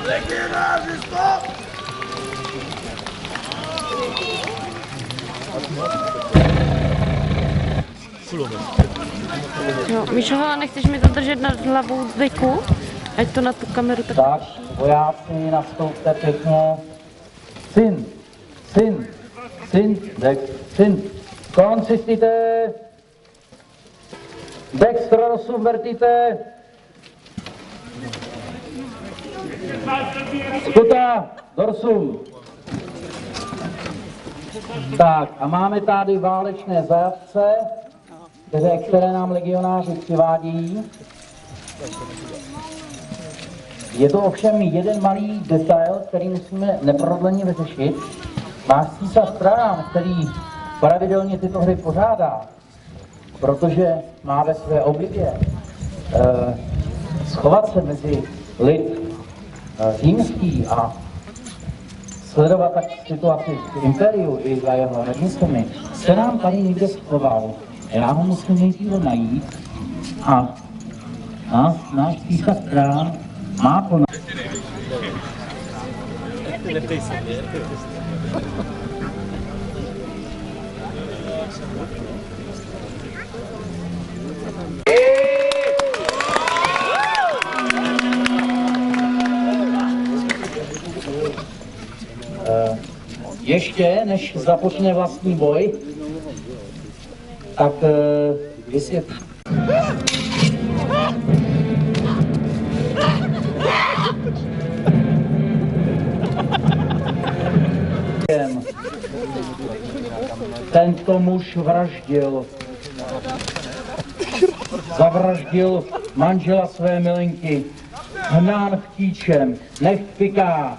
Legionáři, stop! Jo, Míšo, nechceš mi to držet nad hlavou zvyku? Ať to na tu kameru tak... Tak, vojáci, nastoupte pěkně. Syn, syn, syn, Dex, syn. Konsistite. Dextra rosum vertite. Skuta, dorsum. Tak, a máme tady válečné zajatce, které nám legionáři přivádí. Je to ovšem jeden malý detail, který musíme neprodleně vyřešit. Náš císař Trajan, který pravidelně tyto hry pořádá, protože má ve své oblibě schovat se mezi lid římský a sledovat tak situaci v impériu i za jeho hranicemi, se nám tady někde schoval. Já ho musím nejdříve najít a náš císař Trajan má plná. Ještě než započne vlastní boj, tak vysvětlím. Tento muž vraždil, zavraždil manžela své milenky, hnán chtíčem, nechť piká.